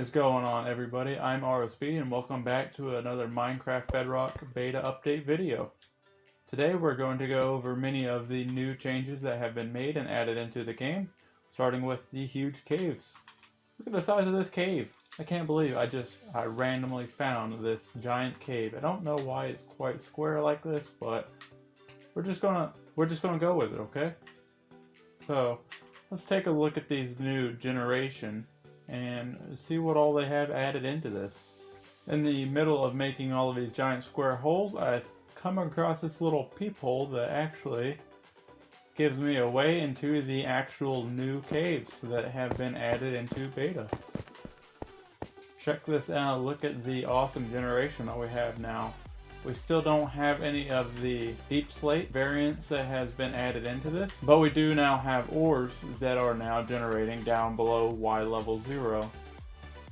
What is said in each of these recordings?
is going on, everybody? I'm RSB and welcome back to another Minecraft Bedrock beta update video. Today we're going to go over many of the new changes that have been made and added into the game, starting with the huge caves. Look at the size of this cave. I can't believe I randomly found this giant cave. I don't know why it's quite square like this, but we're just gonna go with it, okay? So let's take a look at these new generation and see what all they have added into this. In the middle of making all of these giant square holes, I've come across this little peephole that actually gives me a way into the actual new caves that have been added into beta. Check this out, look at the awesome generation that we have now. We still don't have any of the deep slate variants that has been added into this, but we do now have ores that are now generating down below Y level 0,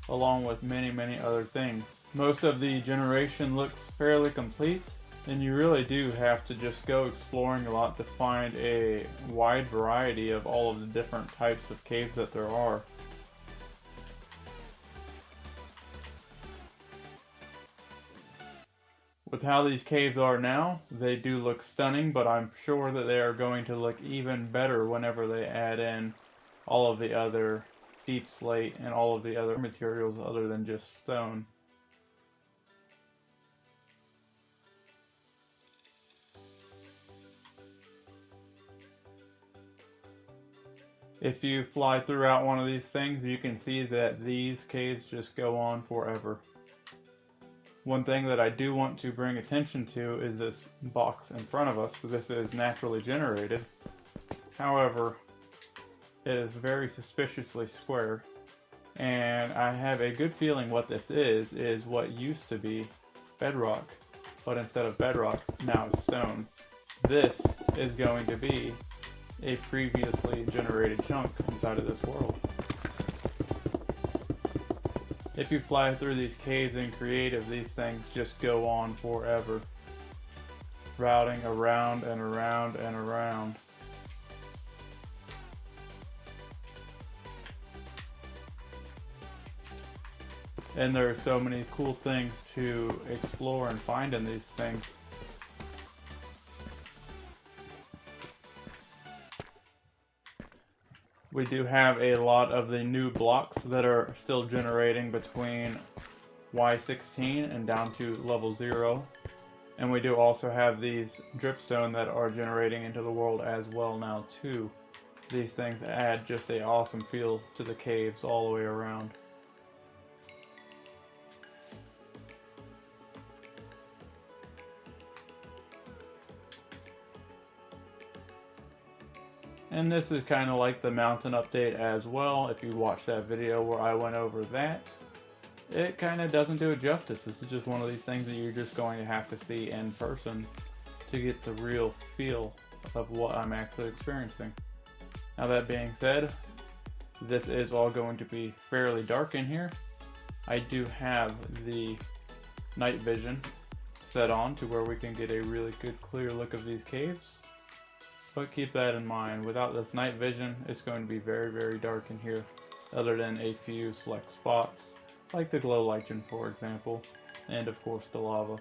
along with many other things. Most of the generation looks fairly complete, and you really do have to just go exploring a lot to find a wide variety of all of the different types of caves that there are. With how these caves are now, they do look stunning, but I'm sure that they are going to look even better whenever they add in all of the other deep slate and all of the other materials other than just stone. If you fly throughout one of these things, you can see that these caves just go on forever. One thing that I do want to bring attention to is this box in front of us. This is naturally generated. However, it is very suspiciously square. And I have a good feeling what this is what used to be bedrock. But instead of bedrock, now it's stone. This is going to be a previously generated chunk inside of this world. If you fly through these caves in creative, these things just go on forever, routing around and around and around. And there are so many cool things to explore and find in these things. We do have a lot of the new blocks that are still generating between Y16 and down to level 0. And we do also have these dripstone that are generating into the world as well now too. These things add just an awesome feel to the caves all the way around. And this is kind of like the mountain update as well. If you watch that video where I went over that, it kind of doesn't do it justice. This is just one of these things that you're just going to have to see in person to get the real feel of what I'm actually experiencing. Now that being said, this is all going to be fairly dark in here. I do have the night vision set on to where we can get a really good clear look of these caves. But keep that in mind, without this night vision, it's going to be very dark in here, other than a few select spots, like the glow lichen for example, and of course the lava.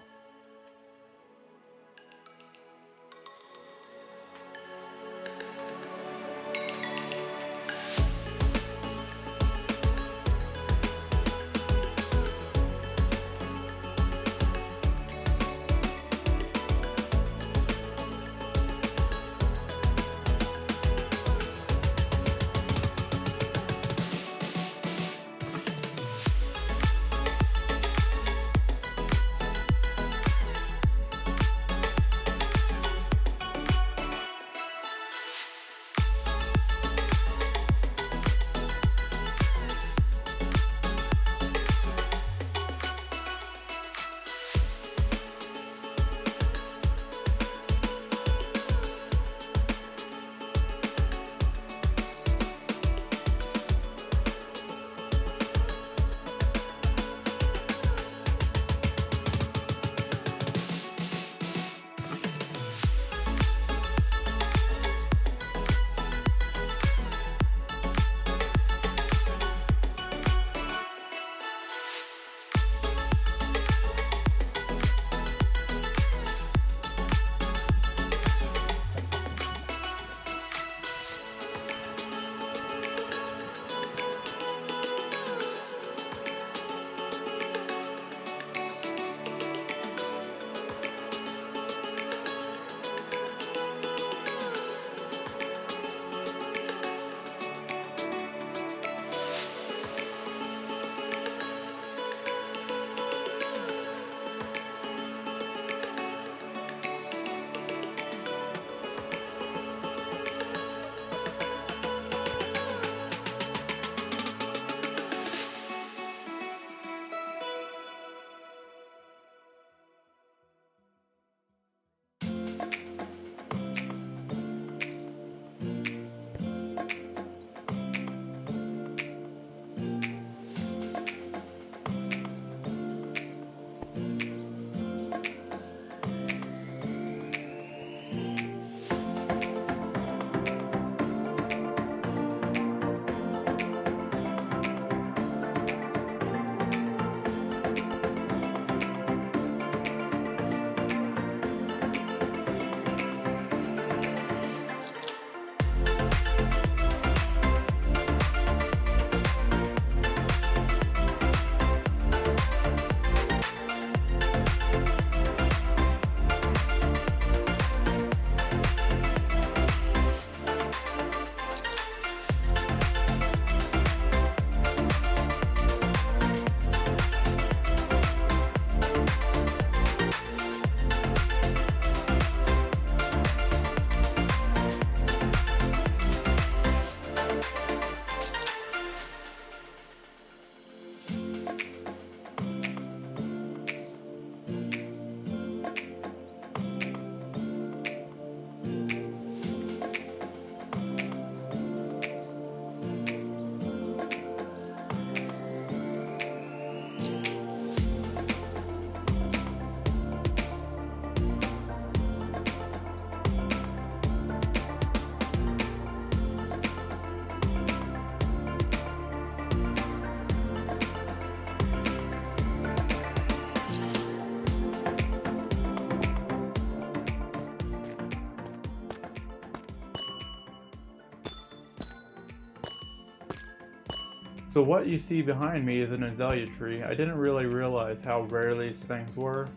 So what you see behind me is an azalea tree. I didn't really realize how rare these things were.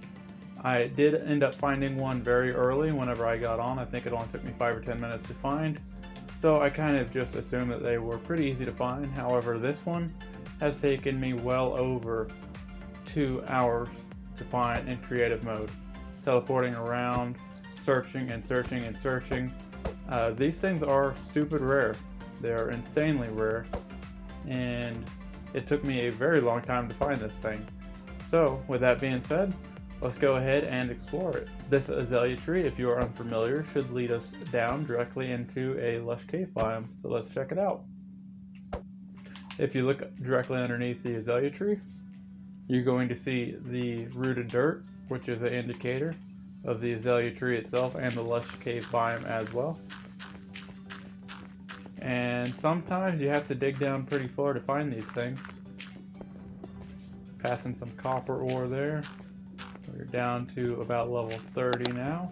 I did end up finding one very early whenever I got on. I think it only took me 5 or 10 minutes to find. So I kind of just assumed that they were pretty easy to find. However, this one has taken me well over 2 hours to find in creative mode. Teleporting around, searching and searching and searching. These things are stupid rare. They're insanely rare. And it took me a very long time to find this thing. So with that being said, let's go ahead and explore it. This azalea tree, if you are unfamiliar, should lead us down directly into a lush cave biome. So let's check it out. If you look directly underneath the azalea tree, you're going to see the rooted dirt, which is an indicator of the azalea tree itself and the lush cave biome as well. And sometimes you have to dig down pretty far to find these things. Passing some copper ore there. We're down to about level 30 now.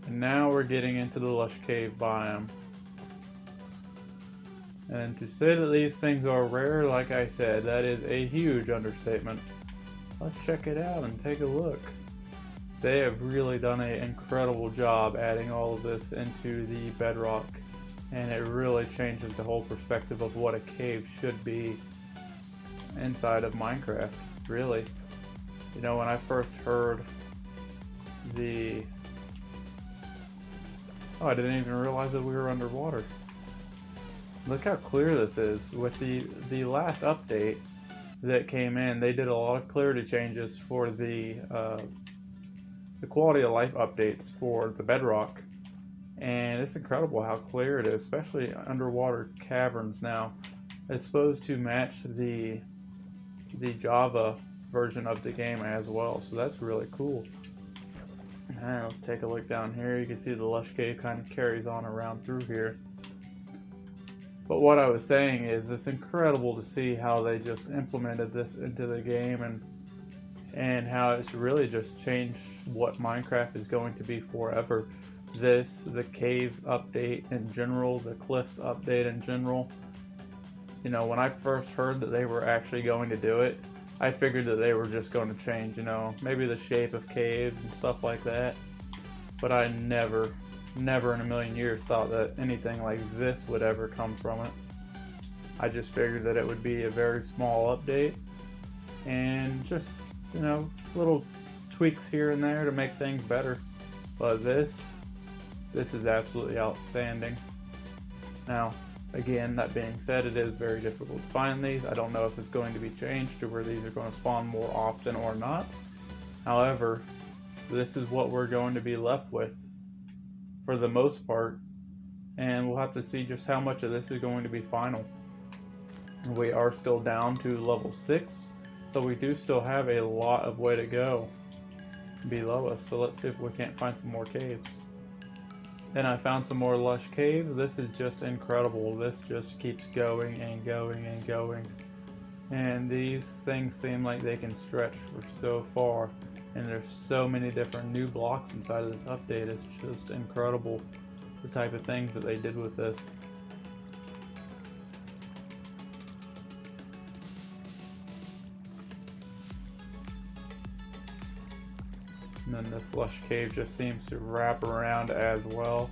And now we're getting into the lush cave biome. And to say that these things are rare, like I said, that is a huge understatement. Let's check it out and take a look. They have really done an incredible job adding all of this into the Bedrock, and it really changes the whole perspective of what a cave should be inside of Minecraft, really. You know, when I first heard the... Oh, I didn't even realize that we were underwater. Look how clear this is. With the last update that came in, they did a lot of clarity changes for the quality of life updates for the Bedrock, and it's incredible how clear it is, especially underwater caverns now. It's supposed to match the Java version of the game as well, so that's really cool. And let's take a look down here. You can see the lush cave kind of carries on around through here. But what I was saying is, it's incredible to see how they just implemented this into the game, and how it's really just changed what Minecraft is going to be forever. The cave update in general, the cliffs update in general. You know, when I first heard that they were actually going to do it, I figured that they were just going to change, you know, maybe the shape of caves and stuff like that. But I never in a million years thought that anything like this would ever come from it. I just figured that it would be a very small update and just, you know, little tweaks here and there to make things better. But this is absolutely outstanding. Now, again, that being said, it is very difficult to find these. I don't know if it's going to be changed to where these are going to spawn more often or not. However, this is what we're going to be left with for the most part, and we'll have to see just how much of this is going to be final. We are still down to level 6, so we do still have a lot of way to go below us. So let's see if we can't find some more caves. And I found some more lush cave. This is just incredible. This just keeps going and going and going. And these things seem like they can stretch for so far. And there's so many different new blocks inside of this update. It's just incredible the type of things that they did with this. And then this lush cave just seems to wrap around as well.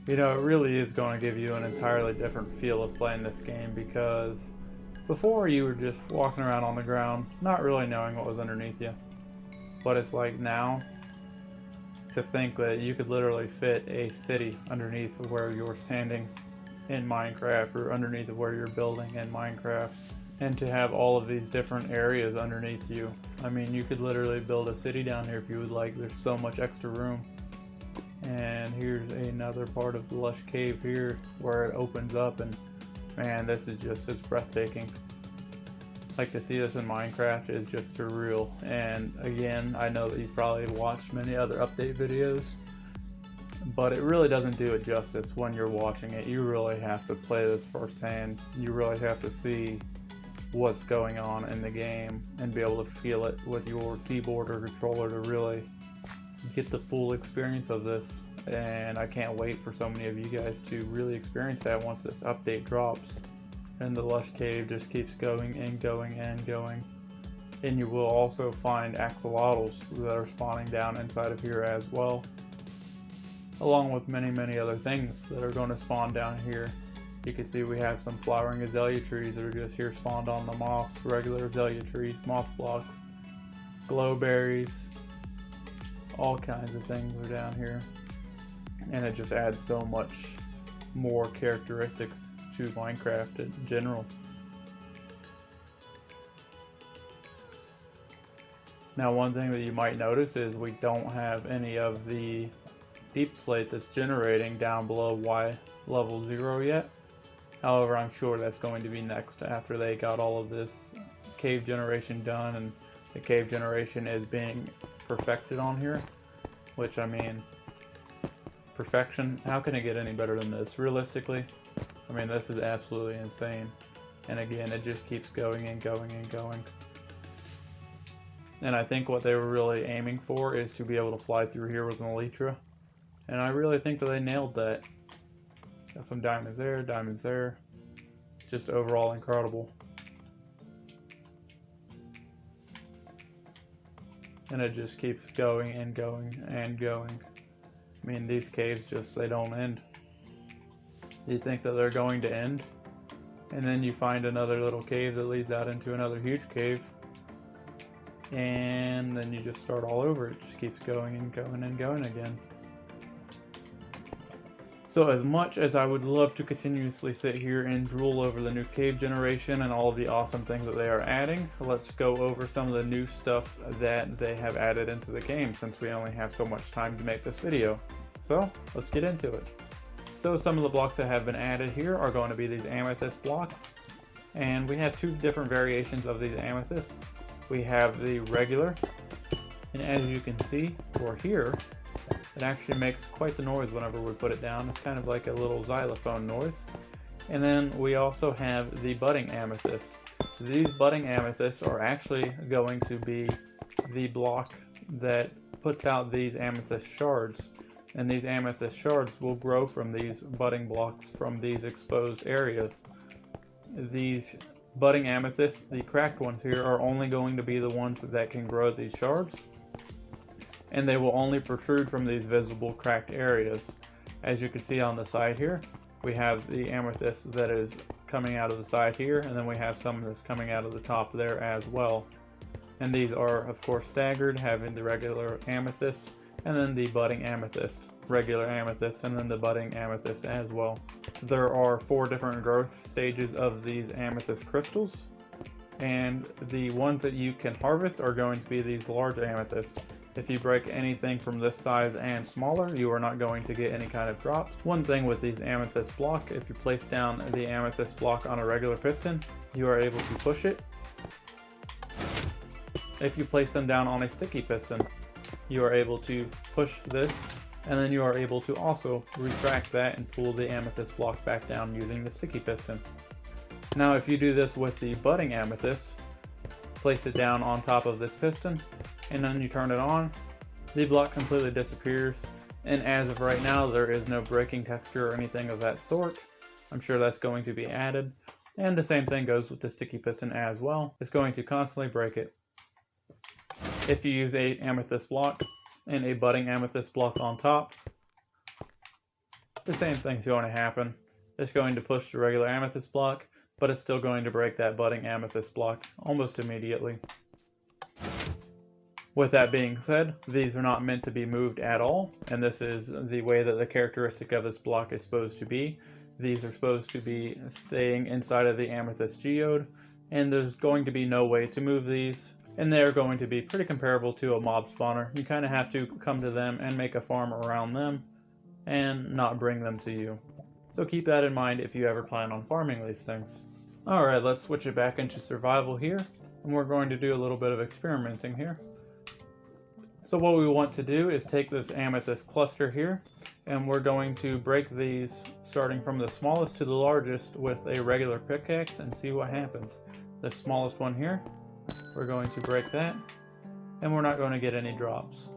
You know, it really is going to give you an entirely different feel of playing this game, because before you were just walking around on the ground, not really knowing what was underneath you. But it's like now, to think that you could literally fit a city underneath of where you're standing in Minecraft, or underneath of where you're building in Minecraft, and to have all of these different areas underneath you. I mean, you could literally build a city down here if you would like. There's so much extra room. And here's another part of the lush cave here where it opens up, and man, this is just, it's breathtaking. Like, to see this in Minecraft is just surreal. And again, I know that you've probably watched many other update videos but it really doesn't do it justice when you're watching it. You really have to play this firsthand. You really have to see what's going on in the game and be able to feel it with your keyboard or controller to really get the full experience of this. And I can't wait for so many of you guys to really experience that once this update drops. And the lush cave just keeps going and going and going. And you will also find axolotls that are spawning down inside of here as well, along with many other things that are going to spawn down here. You can see we have some flowering azalea trees that are just here spawned on the moss, regular azalea trees, moss blocks, glowberries, all kinds of things are down here. And it just adds so much more characteristics to Minecraft in general. Now, one thing that you might notice is we don't have any of the deep slate that's generating down below Y level 0 yet. However, I'm sure that's going to be next after they got all of this cave generation done, and the cave generation is being perfected on here, which, I mean, perfection, how can it get any better than this? Realistically, I mean, this is absolutely insane. And again, it just keeps going and going and going. And I think what they were really aiming for is to be able to fly through here with an elytra. And I really think that they nailed that. Got some diamonds there, diamonds there. It's just overall incredible. And it just keeps going and going and going. I mean, these caves just, they don't end. You think that they're going to end, and then you find another little cave that leads out into another huge cave. And then you just start all over. It just keeps going and going and going again. So as much as I would love to continuously sit here and drool over the new cave generation and all of the awesome things that they are adding, let's go over some of the new stuff that they have added into the game, since we only have so much time to make this video. So let's get into it. So some of the blocks that have been added here are going to be these amethyst blocks. And we have two different variations of these amethysts. We have the regular, and as you can see, or hear, it actually makes quite the noise whenever we put it down. It's kind of like a little xylophone noise. And then we also have the budding amethyst. So these budding amethysts are actually going to be the block that puts out these amethyst shards. And these amethyst shards will grow from these budding blocks from these exposed areas. These budding amethysts, the cracked ones here, are only going to be the ones that can grow these shards. And they will only protrude from these visible cracked areas. As you can see on the side here, we have the amethyst that is coming out of the side here, and then we have some that's coming out of the top there as well. And these are, of course, staggered, having the regular amethyst, and then the budding amethyst, regular amethyst, and then the budding amethyst as well. There are 4 different growth stages of these amethyst crystals, and the ones that you can harvest are going to be these large amethysts. If you break anything from this size and smaller, you are not going to get any kind of drops. One thing with these amethyst block, if you place down the amethyst block on a regular piston, you are able to push it. If you place them down on a sticky piston, you are able to push this, and then you are able to also retract that and pull the amethyst block back down using the sticky piston. Now if you do this with the budding amethyst, place it down on top of this piston, and then you turn it on, the block completely disappears, and as of right now there is no breaking texture or anything of that sort. I'm sure that's going to be added, and the same thing goes with the sticky piston as well. It's going to constantly break it. If you use a amethyst block and a budding amethyst block on top, the same thing's going to happen. It's going to push the regular amethyst block, but it's still going to break that budding amethyst block almost immediately. With that being said, these are not meant to be moved at all, and this is the way that the characteristic of this block is supposed to be. These are supposed to be staying inside of the amethyst geode, and there's going to be no way to move these, and they're going to be pretty comparable to a mob spawner. You kind of have to come to them and make a farm around them, and not bring them to you. So keep that in mind if you ever plan on farming these things. Alright, let's switch it back into survival here, and we're going to do a little bit of experimenting here. So what we want to do is take this amethyst cluster here, and we're going to break these starting from the smallest to the largest with a regular pickaxe and see what happens. The smallest one here, we're going to break that, and we're not going to get any drops.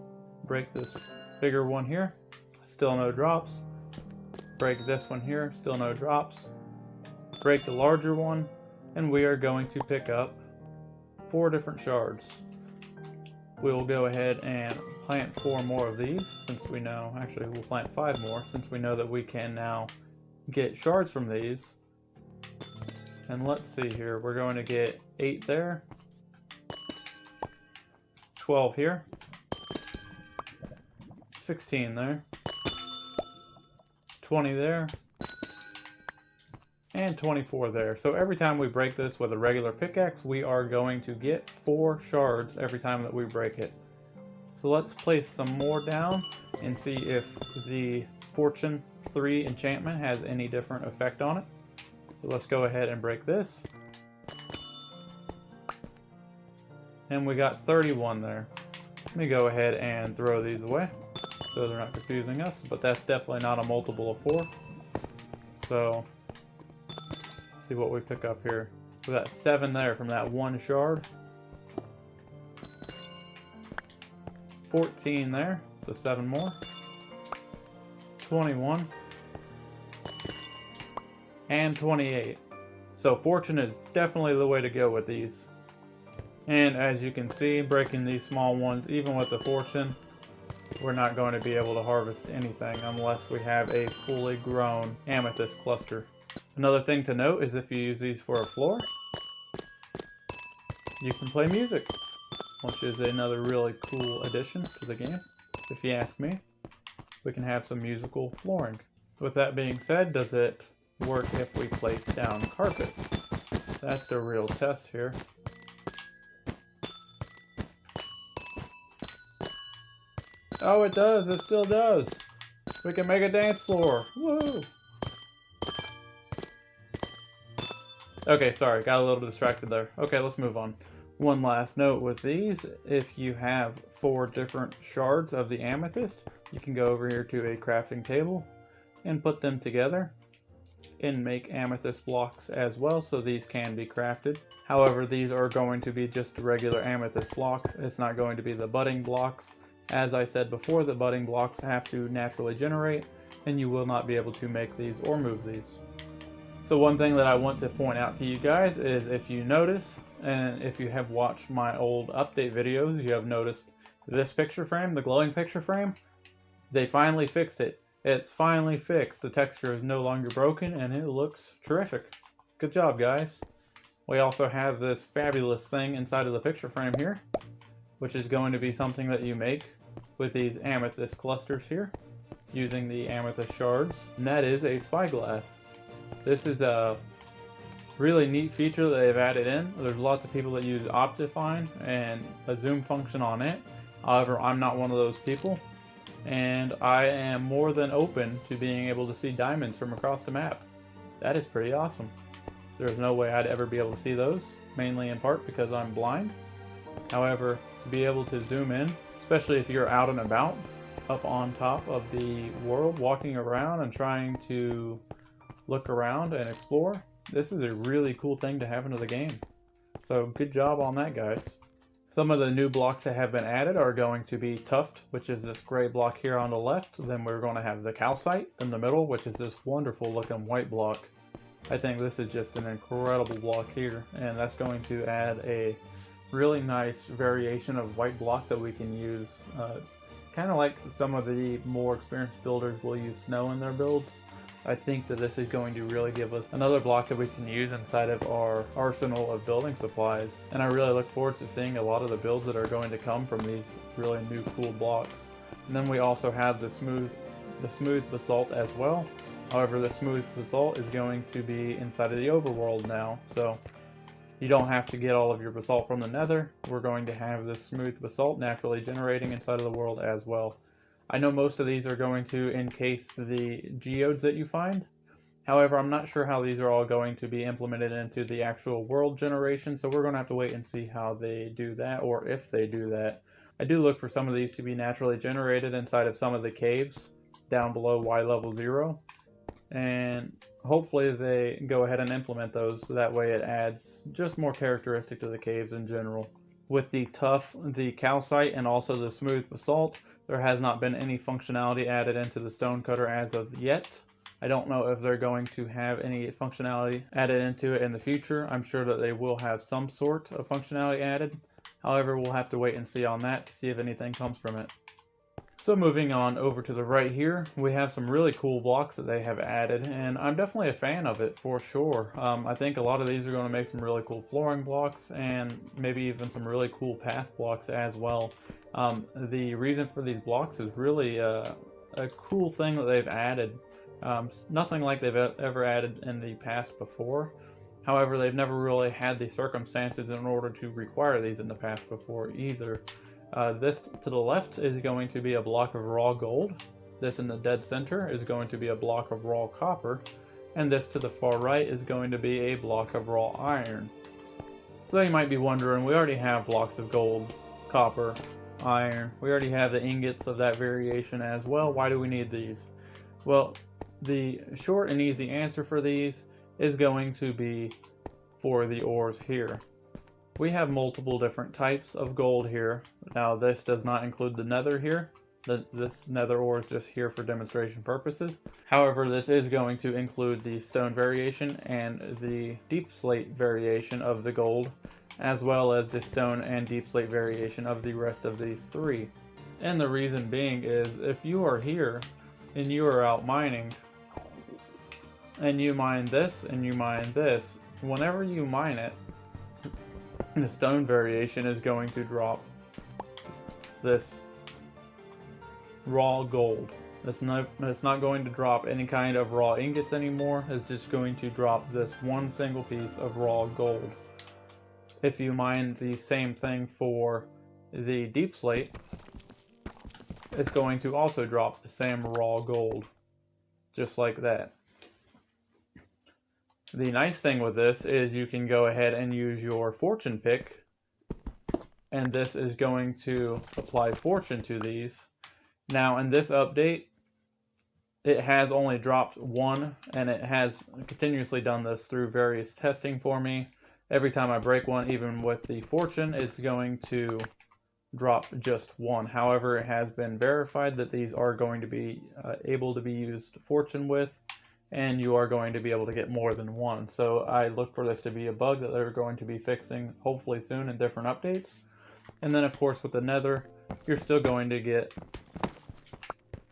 Break this bigger one here, still no drops. Break this one here, still no drops. Break the larger one, and we are going to pick up 4 different shards. We'll go ahead and plant 4 more of these, since we know, actually we'll plant 5 more, since we know that we can now get shards from these. And let's see here, we're going to get 8 there, 12 here, 16 there, 20 there, and 24 there. So every time we break this with a regular pickaxe, we are going to get 4 shards every time that we break it. So let's place some more down and see if the Fortune 3 enchantment has any different effect on it. So let's go ahead and break this. And we got 31 there. Let me go ahead and throw these away so they're not confusing us, but that's definitely not a multiple of 4. So let's see what we pick up here. We got 7 there from that 1 shard. 14 there, so 7 more. 21. And 28. So Fortune is definitely the way to go with these. And as you can see, breaking these small ones, even with the Fortune, we're not going to be able to harvest anything unless we have a fully grown amethyst cluster. Another thing to note is if you use these for a floor, you can play music, which is another really cool addition to the game. If you ask me, we can have some musical flooring. With that being said, does it work if we place down carpet? That's the real test here. Oh, it does. It still does. We can make a dance floor. Woo! Okay, sorry. Got a little distracted there. Okay, let's move on. One last note with these. If you have 4 different shards of the amethyst, you can go over here to a crafting table and put them together and make amethyst blocks as well, so these can be crafted. However, these are going to be just a regular amethyst block. It's not going to be the budding blocks. As I said before, the budding blocks have to naturally generate, and you will not be able to make these or move these. So one thing that I want to point out to you guys is, if you notice, and if you have watched my old update videos, you have noticed this picture frame, the glowing picture frame, they finally fixed it. It's finally fixed. The texture is no longer broken, and it looks terrific. Good job, guys. We also have this fabulous thing inside of the picture frame here, which is going to be something that you make with these amethyst clusters here, using the amethyst shards, and that is a spyglass. This is a really neat feature that they've added in. There's lots of people that use Optifine and a zoom function on it. However, I'm not one of those people, and I am more than open to being able to see diamonds from across the map. That is pretty awesome. There's no way I'd ever be able to see those, mainly in part because I'm blind. However, to be able to zoom in, especially if you're out and about, up on top of the world, walking around and trying to look around and explore, this is a really cool thing to have into the game. So good job on that, guys. Some of the new blocks that have been added are going to be tuft, which is this gray block here on the left. Then we're going to have the calcite in the middle, which is this wonderful looking white block. I think this is just an incredible block here, and that's going to add a really nice variation of white block that we can use. Kind of like some of the more experienced builders will use snow in their builds. I think that this is going to really give us another block that we can use inside of our arsenal of building supplies. And I really look forward to seeing a lot of the builds that are going to come from these really new cool blocks. And then we also have the smooth basalt as well. However, the smooth basalt is going to be inside of the overworld now, so you don't have to get all of your basalt from the nether. We're going to have this smooth basalt naturally generating inside of the world as well. I know most of these are going to encase the geodes that you find. However, I'm not sure how these are all going to be implemented into the actual world generation, so we're going to have to wait and see how they do that, or if they do that. I do look for some of these to be naturally generated inside of some of the caves, down below Y level 0. And hopefully they go ahead and implement those so that way it adds just more characteristic to the caves in general. With the tough, the calcite, and also the smooth basalt, there has not been any functionality added into the stonecutter as of yet. I don't know if they're going to have any functionality added into it in the future. I'm sure that they will have some sort of functionality added. However, we'll have to wait and see on that to see if anything comes from it. So moving on over to the right here, we have some really cool blocks that they have added, and I'm definitely a fan of it for sure. I think a lot of these are going to make some really cool flooring blocks and maybe even some really cool path blocks as well. The reason for these blocks is really a cool thing that they've added. Nothing like they've ever added in the past before. However, they've never really had the circumstances in order to require these in the past before either. This to the left is going to be a block of raw gold. This in the dead center is going to be a block of raw copper. And this to the far right is going to be a block of raw iron. So you might be wondering, we already have blocks of gold, copper, iron. We already have the ingots of that variation as well. Why do we need these? Well, the short and easy answer for these is going to be for the ores here. We have multiple different types of gold here. Now this does not include the nether here. This nether ore is just here for demonstration purposes. However, this is going to include the stone variation and the deep slate variation of the gold, as well as the stone and deep slate variation of the rest of these three. And the reason being is if you are here and you are out mining and you mine this and you mine this, whenever you mine it, the stone variation is going to drop this raw gold. It's not going to drop any kind of raw ingots anymore. It's just going to drop this one single piece of raw gold. If you mine the same thing for the deep slate, it's going to also drop the same raw gold, just like that. The nice thing with this is you can go ahead and use your fortune pick, and this is going to apply fortune to these. Now in this update, it has only dropped one, and it has continuously done this through various testing for me. Every time I break one, even with the fortune, it's going to drop just one. However, it has been verified that these are going to be able to be used fortune with, and you are going to be able to get more than one. So I look for this to be a bug that they're going to be fixing hopefully soon in different updates. And then of course with the nether, you're still going to get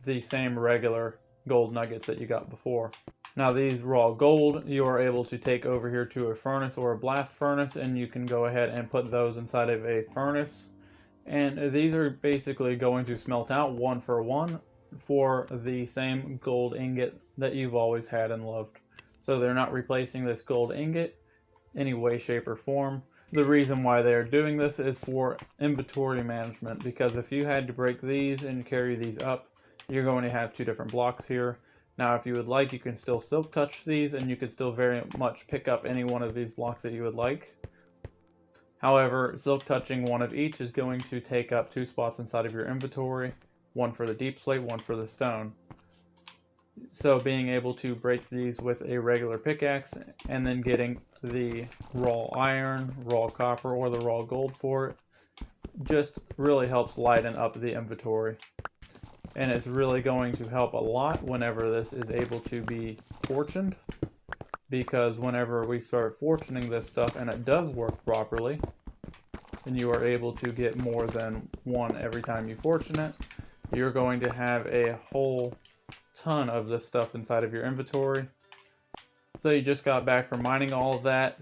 the same regular gold nuggets that you got before. Now these raw gold, you are able to take over here to a furnace or a blast furnace, and you can go ahead and put those inside of a furnace. And these are basically going to smelt out one for one for the same gold ingot that you've always had and loved. So they're not replacing this gold ingot any way, shape, or form. The reason why they're doing this is for inventory management, because if you had to break these and carry these up, you're going to have two different blocks here. Now if you would like, you can still silk touch these, and you can still very much pick up any one of these blocks that you would like. However, silk touching one of each is going to take up 2 spots inside of your inventory, one for the deep slate, one for the stone. So being able to break these with a regular pickaxe and then getting the raw iron, raw copper, or the raw gold for it just really helps lighten up the inventory. And it's really going to help a lot whenever this is able to be fortuned, because whenever we start fortuning this stuff and it does work properly, and you are able to get more than one every time you fortune it, you're going to have a whole ton of this stuff inside of your inventory. So you just got back from mining all of that,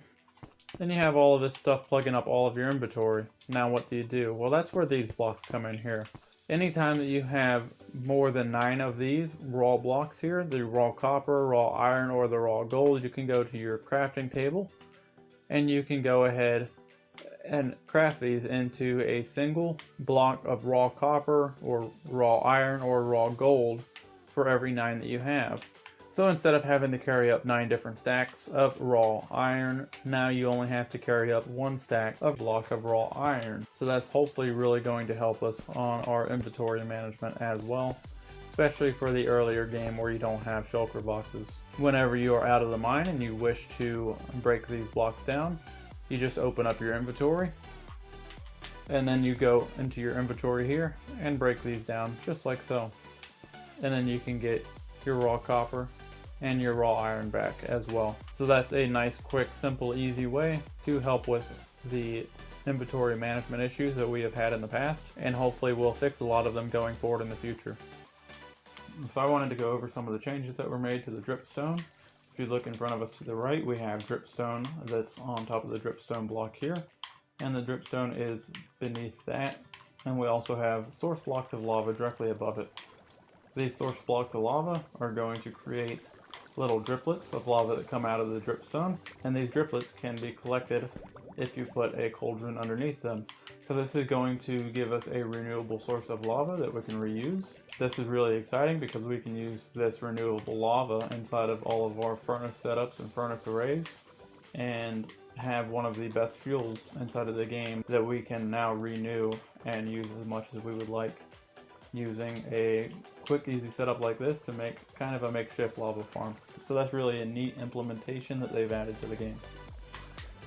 and you have all of this stuff plugging up all of your inventory. Now what do you do? Well, that's where these blocks come in here. Anytime that you have more than 9 of these raw blocks here, the raw copper, raw iron, or the raw gold, you can go to your crafting table and you can go ahead and craft these into a single block of raw copper or raw iron or raw gold for every 9 that you have. So instead of having to carry up 9 different stacks of raw iron, now you only have to carry up 1 stack of block of raw iron. So that's hopefully really going to help us on our inventory management as well. especially for the earlier game where you don't have shulker boxes. Whenever you are out of the mine and you wish to break these blocks down, you just open up your inventory, and then you go into your inventory here and break these down just like so. And then you can get your raw copper and your raw iron back as well. So that's a nice, quick, simple, easy way to help with the inventory management issues that we have had in the past, and hopefully we'll fix a lot of them going forward in the future. So I wanted to go over some of the changes that were made to the dripstone. If you look in front of us to the right, we have dripstone that's on top of the dripstone block here, and the dripstone is beneath that, and we also have source blocks of lava directly above it. These source blocks of lava are going to create little driplets of lava that come out of the dripstone, and these driplets can be collected if you put a cauldron underneath them. So this is going to give us a renewable source of lava that we can reuse. This is really exciting because we can use this renewable lava inside of all of our furnace setups and furnace arrays, and have one of the best fuels inside of the game that we can now renew and use as much as we would like, using a quick, easy setup like this to make kind of a makeshift lava farm. So that's really a neat implementation that they've added to the game.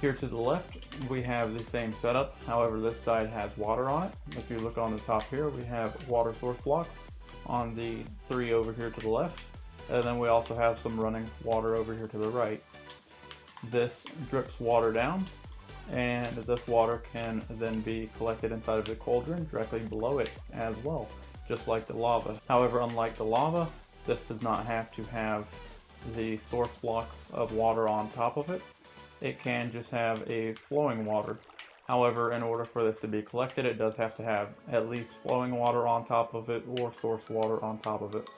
Here to the left, we have the same setup, however this side has water on it. If you look on the top here, we have water source blocks on the 3 over here to the left, and then we also have some running water over here to the right. This drips water down, and this water can then be collected inside of the cauldron directly below it as well, just like the lava. However, unlike the lava, this does not have to have the source blocks of water on top of it. It can just have a flowing water. However, in order for this to be collected, it does have to have at least flowing water on top of it or source water on top of it.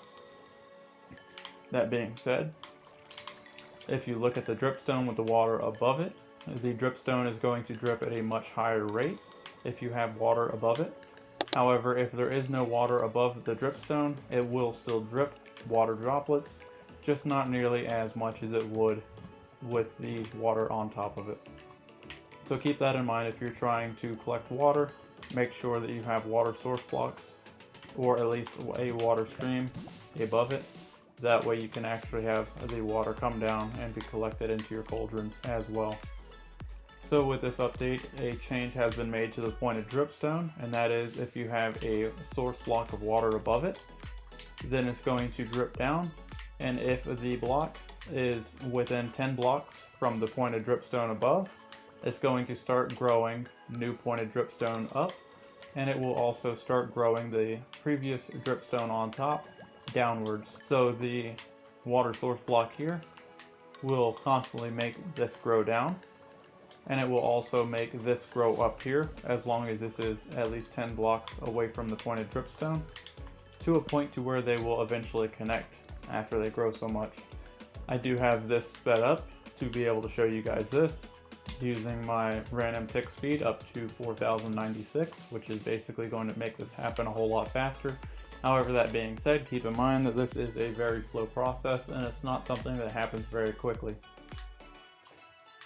That being said, if you look at the dripstone with the water above it, the dripstone is going to drip at a much higher rate if you have water above it. However, if there is no water above the dripstone, it will still drip water droplets, just not nearly as much as it would with the water on top of it. So keep that in mind if you're trying to collect water. Make sure that you have water source blocks, or at least a water stream above it. That way you can actually have the water come down and be collected into your cauldrons as well. So with this update, a change has been made to the pointed dripstone, and that is if you have a source block of water above it, then it's going to drip down, and if the block is within 10 blocks from the pointed dripstone above, it's going to start growing new pointed dripstone up, and it will also start growing the previous dripstone on top downwards. So the water source block here will constantly make this grow down, and it will also make this grow up here as long as this is at least 10 blocks away from the pointed dripstone, to a point to where they will eventually connect after they grow so much. I do have this sped up to be able to show you guys this using my random tick speed up to 4096, which is basically going to make this happen a whole lot faster. However, that being said, keep in mind that this is a very slow process and it's not something that happens very quickly.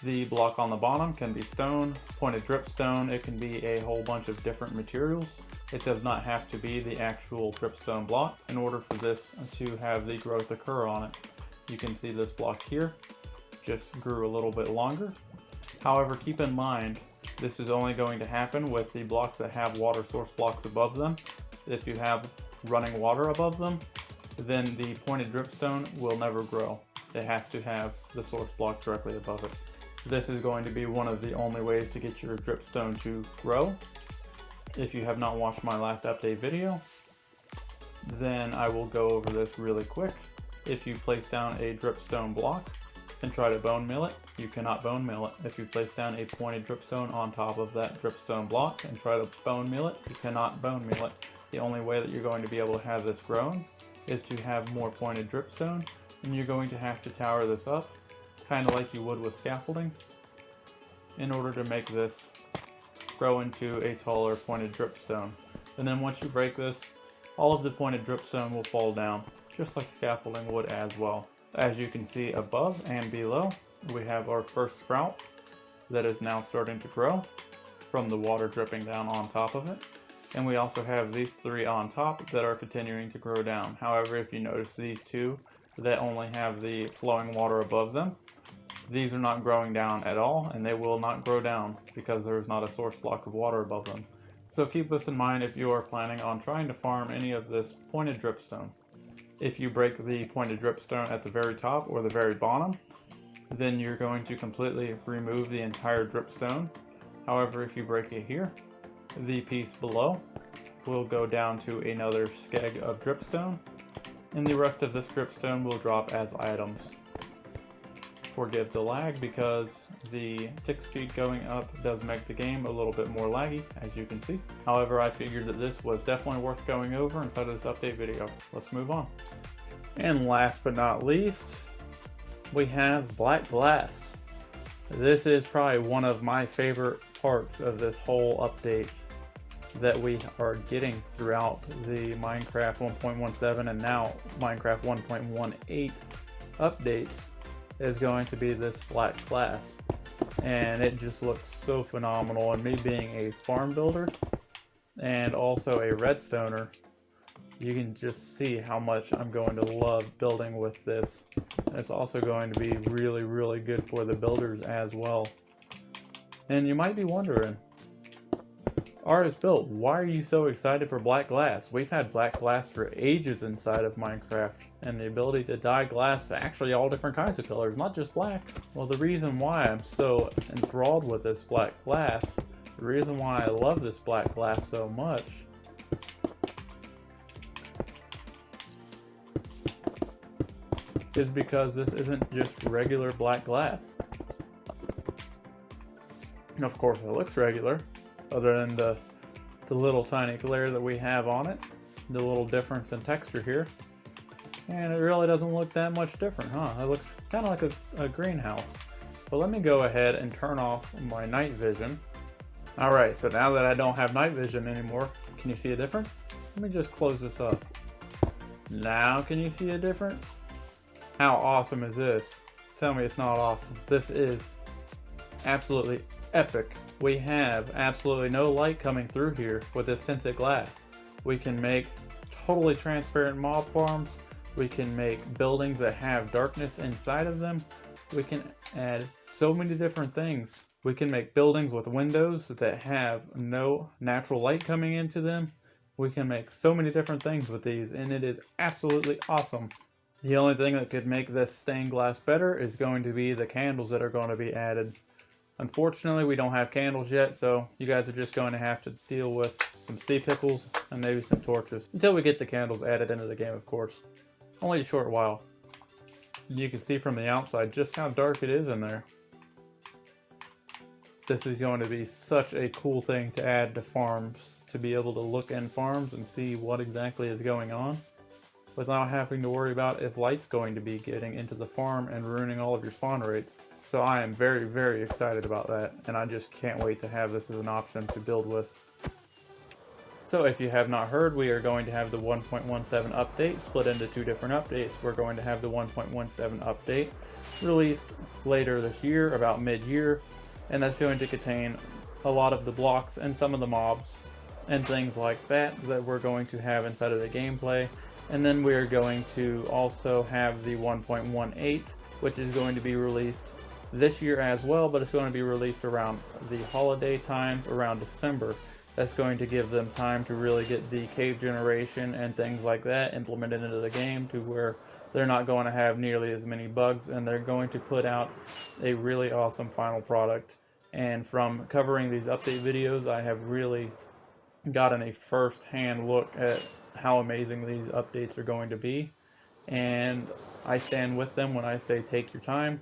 The block on the bottom can be stone, pointed dripstone, it can be a whole bunch of different materials. It does not have to be the actual dripstone block in order for this to have the growth occur on it. You can see this block here just grew a little bit longer. However, keep in mind, this is only going to happen with the blocks that have water source blocks above them. If you have running water above them, then the pointed dripstone will never grow. It has to have the source block directly above it. This is going to be one of the only ways to get your dripstone to grow. If you have not watched my last update video, then I will go over this really quick. If you place down a dripstone block and try to bone mill it, you cannot bone mill it. If you place down a pointed dripstone on top of that dripstone block and try to bone mill it, you cannot bone mill it. The only way that you're going to be able to have this grown is to have more pointed dripstone, and you're going to have to tower this up, kind of like you would with scaffolding, in order to make this grow into a taller pointed dripstone. And then once you break this, all of the pointed dripstone will fall down, just like scaffolding would as well. As you can see above and below, we have our first sprout that is now starting to grow from the water dripping down on top of it. And we also have these 3 on top that are continuing to grow down. However, if you notice these 2 that only have the flowing water above them, these are not growing down at all, and they will not grow down because there is not a source block of water above them. So keep this in mind if you are planning on trying to farm any of this pointed dripstone. If you break the pointed dripstone at the very top or the very bottom, then you're going to completely remove the entire dripstone. However, if you break it here, the piece below will go down to another skeg of dripstone, and the rest of this dripstone will drop as items. Forgive the lag because the tick speed going up does make the game a little bit more laggy, as you can see. However, I figured that this was definitely worth going over inside of this update video. Let's move on. And last but not least, we have black glass. This is probably one of my favorite parts of this whole update that we are getting throughout the Minecraft 1.17 and now Minecraft 1.18 updates is going to be this black glass. And it just looks so phenomenal, and me being a farm builder and also a redstoner, you can just see how much I'm going to love building with this. And it's also going to be really, really good for the builders as well. And you might be wondering, Artist Built, why are you so excited for black glass? We've had black glass for ages inside of Minecraft, and the ability to dye glass to actually all different kinds of colors, not just black. Well, the reason why I'm so enthralled with this black glass, the reason why I love this black glass so much, is because this isn't just regular black glass. And of course it looks regular, other than the little tiny glare that we have on it, the little difference in texture here. And it really doesn't look that much different, huh? It looks kind of like a greenhouse. But let me go ahead and turn off my night vision. Alright, so now that I don't have night vision anymore, can you see a difference? Let me just close this up. Now can you see a difference? How awesome is this? Tell me it's not awesome. This is absolutely epic. We have absolutely no light coming through here with this tinted glass. We can make totally transparent mob farms. We can make buildings that have darkness inside of them. We can add so many different things. We can make buildings with windows that have no natural light coming into them. We can make so many different things with these, and it is absolutely awesome. The only thing that could make this stained glass better is going to be the candles that are going to be added. Unfortunately, we don't have candles yet, so you guys are just going to have to deal with some sea pickles and maybe some torches until we get the candles added into the game, of course. Only a short while. You can see from the outside just how dark it is in there. This is going to be such a cool thing to add to farms, to be able to look in farms and see what exactly is going on without having to worry about if light's going to be getting into the farm and ruining all of your spawn rates. So I am very, very excited about that, and I just can't wait to have this as an option to build with. So if you have not heard, we are going to have the 1.17 update split into 2 different updates. We're going to have the 1.17 update released later this year, about mid-year, and that's going to contain a lot of the blocks and some of the mobs and things like that that we're going to have inside of the gameplay. And then we are going to also have the 1.18, which is going to be released this year as well, but it's going to be released around the holiday times, around December. That's going to give them time to really get the cave generation and things like that implemented into the game to where they're not going to have nearly as many bugs, and they're going to put out a really awesome final product. And from covering these update videos, I have really gotten a first-hand look at how amazing these updates are going to be, and I stand with them when I say take your time,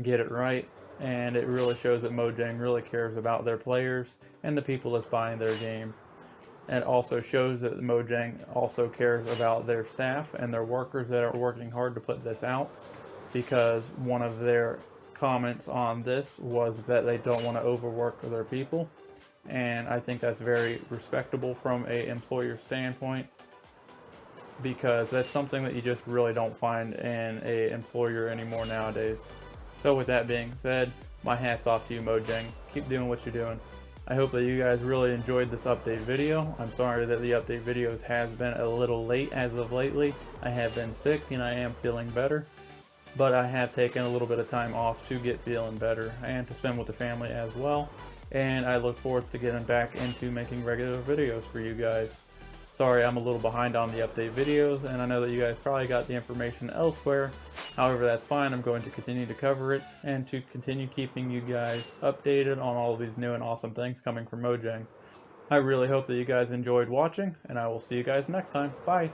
get it right, and it really shows that Mojang really cares about their players and the people that's buying their game. And it also shows that Mojang also cares about their staff and their workers that are working hard to put this out, because one of their comments on this was that they don't want to overwork their people, and I think that's very respectable from a employer standpoint, because that's something that you just really don't find in a employer anymore nowadays. So with that being said, my hat's off to you, Mojang. Keep doing what you're doing. I hope that you guys really enjoyed this update video. I'm sorry that the update videos has been a little late as of lately. I have been sick and I am feeling better, but I have taken a little bit of time off to get feeling better and to spend with the family as well. And I look forward to getting back into making regular videos for you guys. Sorry I'm a little behind on the update videos, and I know that you guys probably got the information elsewhere. However, that's fine. I'm going to continue to cover it and to continue keeping you guys updated on all of these new and awesome things coming from Mojang. I really hope that you guys enjoyed watching, and I will see you guys next time. Bye!